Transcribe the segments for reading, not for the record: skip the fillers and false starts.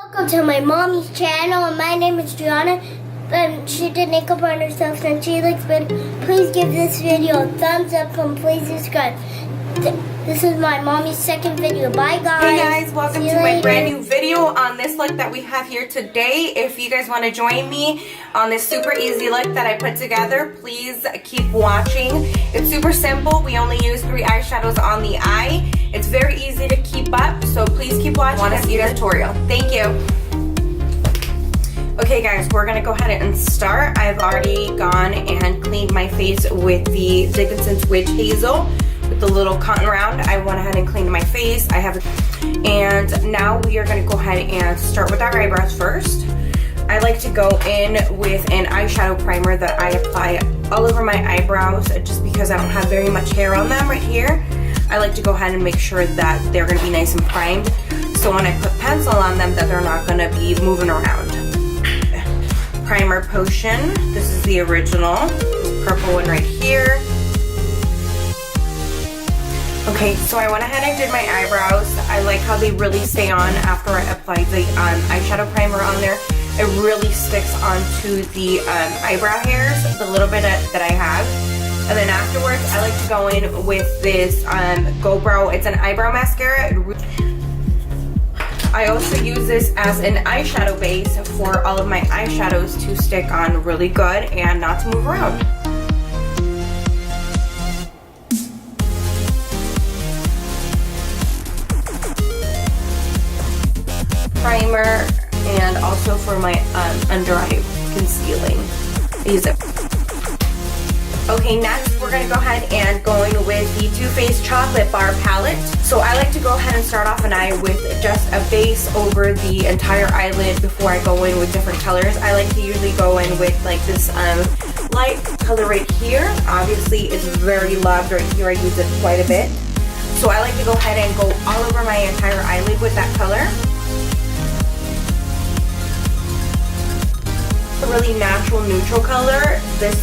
Welcome to my mommy's channel, and my name is Gianna. She did makeup on herself and she looks good. Please give this video a thumbs up and please subscribe. This is my mommy's second video. Bye guys. Hey guys, welcome to my brand new video on this look that we have here today. If you guys want to join me on this super easy look that I put together, please keep watching. It's super simple. We only use 3 eyeshadows on the eye. It's very easy to keep up, so please keep watching. Want to see the tutorial. Thank you. Okay guys, we're gonna go ahead and start. I've already gone and cleaned my face with the Dickinson's Witch Hazel with the little cotton round. I went ahead and cleaned my face. And now we are gonna go ahead and start with our eyebrows first. I like to go in with an eyeshadow primer that I apply all over my eyebrows just because I don't have very much hair on them right here. I like to go ahead and make sure that they're gonna be nice and primed, so when I put pencil on them that they're not gonna be moving around. Primer Potion. This is the original. This purple one right here. Okay, so I went ahead and did my eyebrows. I like how they really stay on after I apply the eyeshadow primer on there. It really sticks onto the eyebrow hairs, the little bit that I have. And then afterwards, I like to go in with this GOBROW. It's an eyebrow mascara. I also use this as an eyeshadow base for all of my eyeshadows to stick on really good and not to move around. Primer, and also for my under eye concealing. I use it. Okay, next we're going to go ahead and go in with the Too Faced Chocolate Bar Palette. So I like to go ahead and start off an eye with just a base over the entire eyelid before I go in with different colors. I like to usually go in with like this light color right here. Obviously it's very loved right here. I use it quite a bit. So I like to go ahead and go all over my entire eyelid with that color. A really natural neutral color. This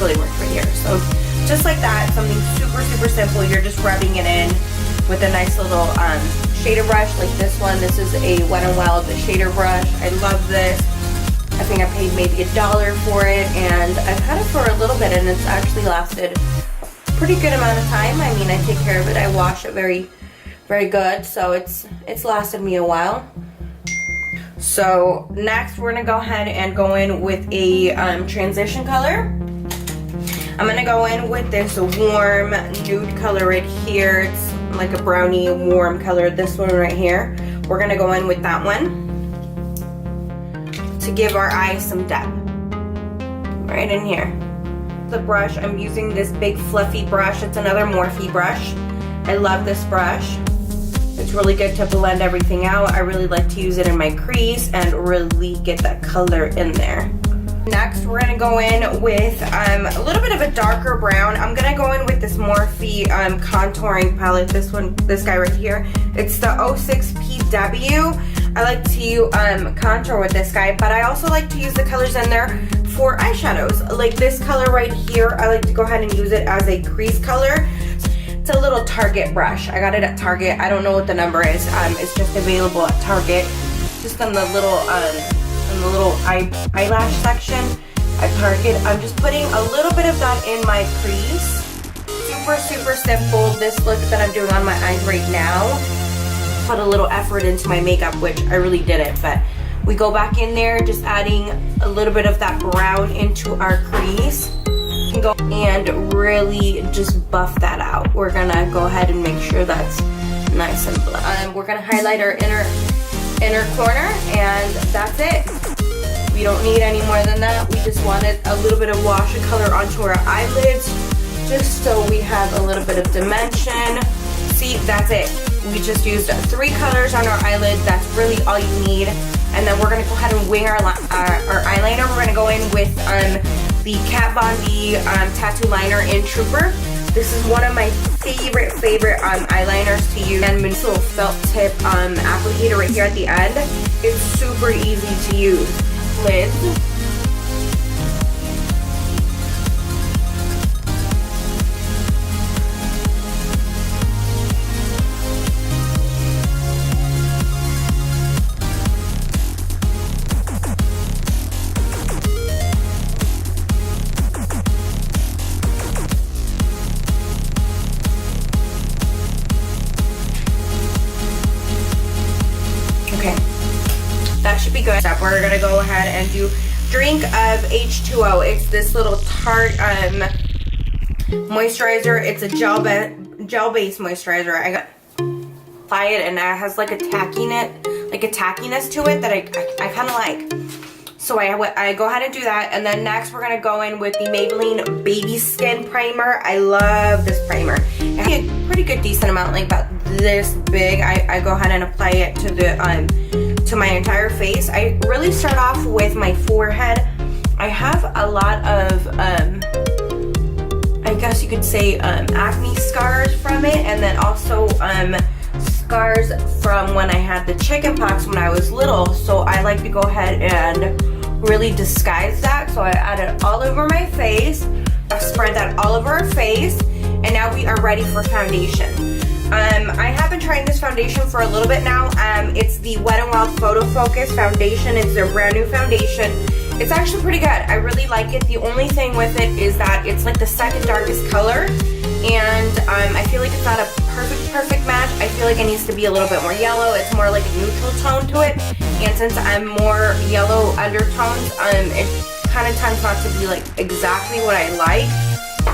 really works right here. So just like that, something super simple. You're just rubbing it in with a nice little shader brush like this one. This is a Wet n Wild shader brush. I love this. I think I paid maybe $1 for it, and I've had it for a little bit, and it's actually lasted a pretty good amount of time. I mean, I take care of it. I wash it very good, so it's lasted me a while. So next we're gonna go ahead and go in with a transition color. I'm gonna go in with this warm nude color right here. It's like a brownie warm color, this one right here. We're gonna go in with that one to give our eyes some depth. Right in here. The brush, I'm using this big fluffy brush. It's another Morphe brush. I love this brush. It's really good to blend everything out. I really like to use it in my crease and really get that color in there. Next, we're gonna go in with a little bit of a darker brown. I'm gonna go in with this Morphe contouring palette. This guy right here. It's the 06PW. I like to contour with this guy, but I also like to use the colors in there for eyeshadows. Like this color right here, I like to go ahead and use it as a crease color. It's a little Target brush. I got it at Target. I don't know what the number is. It's just available at Target. Just on the little eyelash section at Target. I'm just putting a little bit of that in my crease. Super simple. This look that I'm doing on my eyes right now. Put a little effort into my makeup, which I really didn't, but we go back in there, just adding a little bit of that brown into our crease. Go and really just buff that out. We're gonna go ahead and make sure that's nice and blend. We're gonna highlight our inner corner, and that's it. We don't need any more than that. We just wanted a little bit of wash of color onto our eyelids, just so we have a little bit of dimension. See, that's it. We just used 3 colors on our eyelid. That's really all you need. And then we're gonna go ahead and wing our eyeliner. We're gonna go in with the Kat Von D tattoo liner in Trooper. This is one of my favorite eyeliners to use. And this little felt tip applicator right here at the end. It's super easy to use. Lids. Okay, that should be good. We're gonna go ahead and do drink of H2O. It's this little Tarte moisturizer. It's a gel-based moisturizer. I got apply it, and it has like a tackiness to it that I kind of like. So I go ahead and do that, and then next we're gonna go in with the Maybelline Baby Skin Primer. I love this primer. It has a pretty good decent amount, like about this big. I go ahead and apply it to the to my entire face. I really start off with my forehead. I have a lot of I guess you could say acne scars from it, and then also scars from when I had the chickenpox when I was little. So I like to go ahead and really disguise that. So I add it all over my face. I've spread that all over our face, and now we are ready for foundation. I have been trying this foundation for a little bit now. It's the Wet n Wild Photo Focus foundation. It's their brand new foundation. It's actually pretty good. I really like it. The only thing with it is that it's like the second darkest color, and I feel like it's not a perfect match. I feel like it needs to be a little bit more yellow. It's more like a neutral tone to it, and since I'm more yellow undertones, it kind of tends not to be like exactly what I like.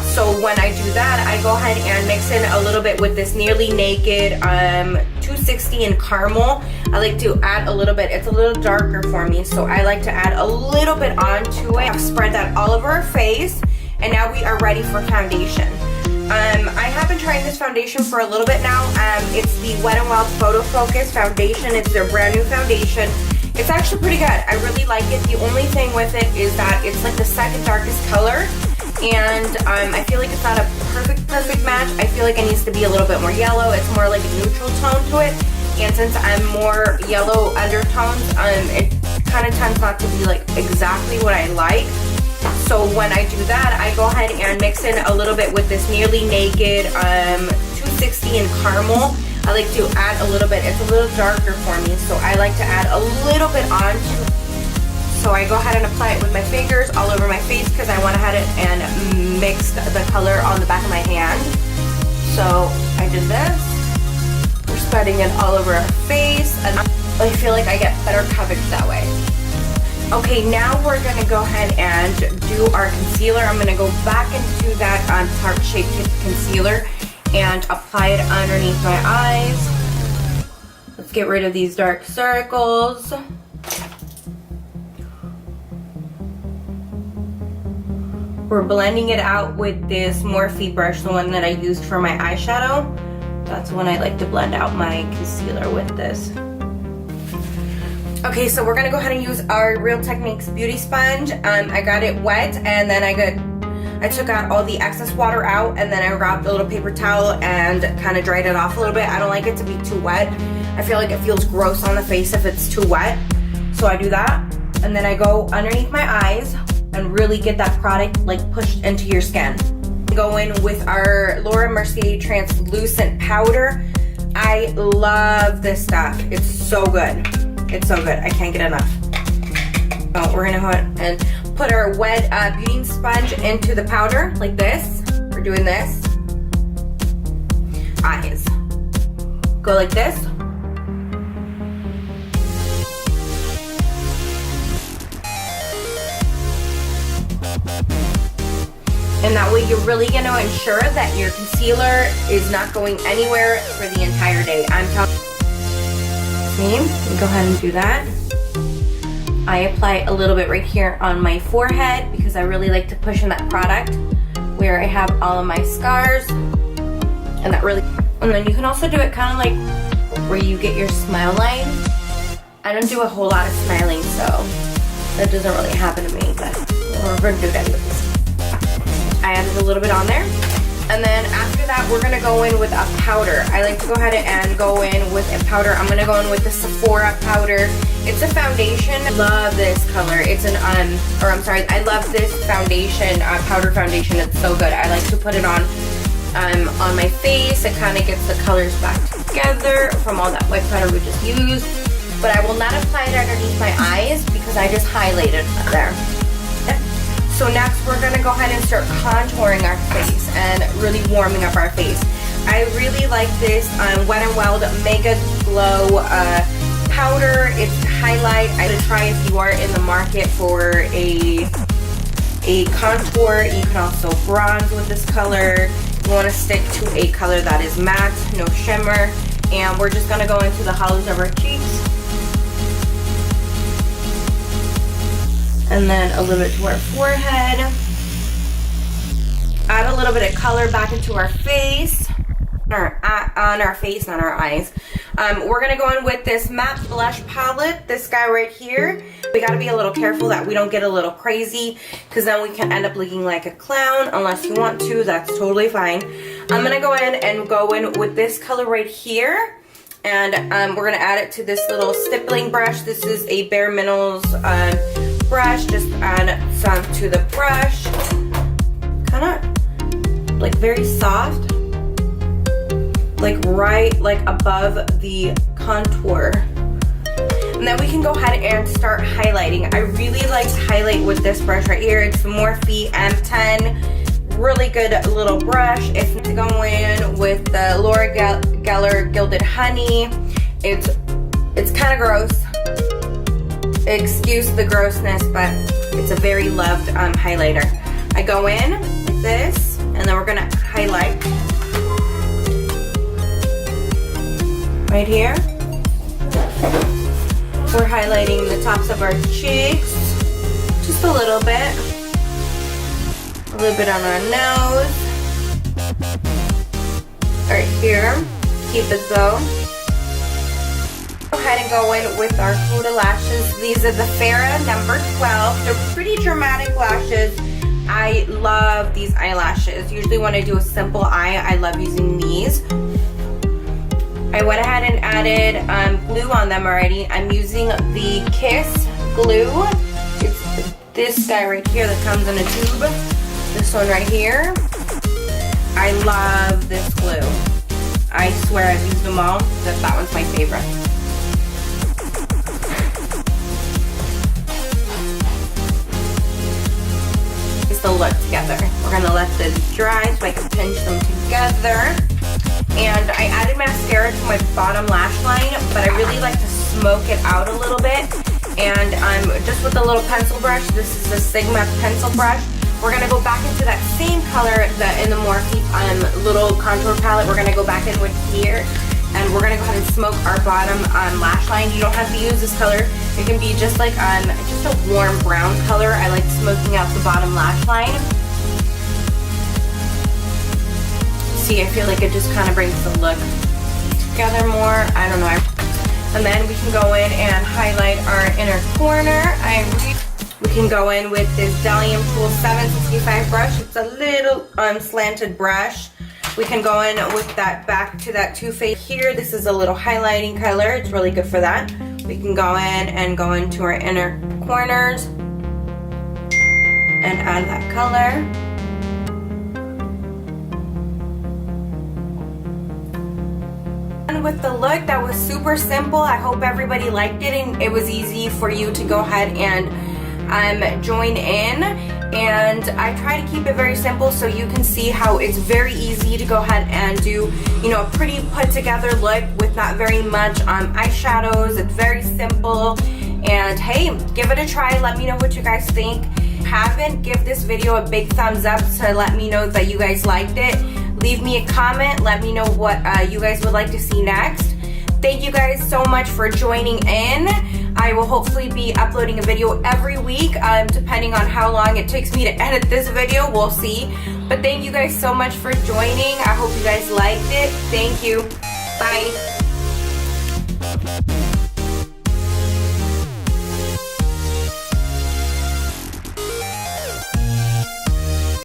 So when I do that, I go ahead and mix in a little bit with this Nearly Naked 260 in Caramel. I like to add a little bit. It's a little darker for me, so I like to add a little bit onto it. I've spread that all over our face, and now we are ready for foundation. I have been trying this foundation for a little bit now. It's the Wet n Wild Photo Focus foundation. It's their brand new foundation. It's actually pretty good. I really like it. The only thing with it is that it's like the second darkest color, and I feel like it's not a perfect match. I feel like it needs to be a little bit more yellow. It's more like a neutral tone to it, and since I'm more yellow undertones, it kind of tends not to be like exactly what I like. So when I do that, I go ahead and mix in a little bit with this Nearly Naked 260 in Caramel. I like to add a little bit. It's a little darker for me, so I like to add a little bit onto. So I go ahead and apply it with my fingers all over my face because I went ahead and mixed the color on the back of my hand. So I did this. We're spreading it all over our face, and I feel like I get better coverage that way. Okay, now we're gonna go ahead and do our concealer. I'm gonna go back into that Tarte Shape Tape concealer and apply it underneath my eyes. Let's get rid of these dark circles. We're blending it out with this Morphe brush, the one that I used for my eyeshadow. That's when I like to blend out my concealer with this. Okay, so we're gonna go ahead and use our Real Techniques beauty sponge. I got it wet, and then I took out all the excess water out, and then I wrapped a little paper towel and kind of dried it off a little bit. I don't like it to be too wet. I feel like it feels gross on the face if it's too wet. So I do that, and then I go underneath my eyes and really get that product like pushed into your skin. Go in with our Laura Mercier translucent powder. I love this stuff. It's so good. It's so good. I can't get enough. So we're gonna go ahead and put our wet beauty sponge into the powder like this. We're doing this. Eyes. Go like this. And that way you're really gonna ensure that your concealer is not going anywhere for the entire day. I'm telling you. Go ahead and do that. I apply a little bit right here on my forehead because I really like to push in that product where I have all of my scars, and that really. And then you can also do it kind of like where you get your smile line. I don't do a whole lot of smiling, so that doesn't really happen to me, but we're gonna do it anyways. I added a little bit on there. And then after that, we're gonna go in with a powder. I like to go ahead and go in with a powder. I'm gonna go in with the Sephora powder. It's a foundation. I love this color. It's an, I love this foundation, powder foundation. It's so good. I like to put it on my face. It kind of gets the colors back together from all that white powder we just used. But I will not apply it underneath my eyes because I just highlighted there. So next we're gonna go ahead and start contouring our face and really warming up our face. I really like this Wet n Wild Mega Glow powder, it's highlight. I would try if you are in the market for a contour. You can also bronze with this color. You want to stick to a color that is matte, no shimmer. And we're just going to go into the hollows of our cheeks. And then a little bit to our forehead. Add a little bit of color back into our face. On our face, not our eyes. We're gonna go in with this matte blush palette, this guy right here. We gotta be a little careful that we don't get a little crazy, because then we can end up looking like a clown. Unless you want to, that's totally fine. I'm gonna go in with this color right here, and we're gonna add it to this little stippling brush. This is a Bare Minerals brush. Just add some to the brush, kind of like very soft. Like right above the contour. And then we can go ahead and start highlighting. I really like to highlight with this brush right here. It's the Morphe M10. Really good little brush. If you go in with the Laura Geller Gilded Honey, it's kind of gross. Excuse the grossness, but it's a very loved highlighter. I go in with this, and then we're gonna highlight. Right here, we're highlighting the tops of our cheeks, just a little bit on our nose, right here, keep it though. Go ahead and go in with our HUDA lashes. These are the FARRAH number 12. They're pretty dramatic lashes. I love these eyelashes. Usually when I do a simple eye, I love using these. I went ahead and added glue on them already. I'm using the Kiss glue. It's this guy right here that comes in a tube. This one right here. I love this glue. I swear I've used them all. That one's my favorite. Just the look together. We're gonna let this dry so I can pinch them together. And I added mascara to my bottom lash line, but I really like to smoke it out a little bit. And just with a little pencil brush, this is the Sigma pencil brush. We're gonna go back into that same color in the Morphe little contour palette. We're gonna go back in with here, and we're gonna go ahead and smoke our bottom lash line. You don't have to use this color. It can be just like just a warm brown color. I like smoking out the bottom lash line. See, I feel like it just kind of brings the look together more. I don't know. And then we can go in and highlight our inner corner. We can go in with this Delium Tool 765 brush. It's a little slanted brush. We can go in with that back to that Too Faced here. This is a little highlighting color. It's really good for that. We can go in and go into our inner corners and add that color. With the look, that was super simple. I hope everybody liked it and it was easy for you to go ahead and join in. And I try to keep it very simple so you can see how it's very easy to go ahead and do, you know, a pretty put together look with not very much eyeshadows. It's very simple. And hey, give it a try. Let me know what you guys think. If you haven't, give this video a big thumbs up to let me know that you guys liked it. Leave me a comment. Let me know what you guys would like to see next. Thank you guys so much for joining in. I will hopefully be uploading a video every week, depending on how long it takes me to edit this video. We'll see. But thank you guys so much for joining. I hope you guys liked it. Thank you. Bye.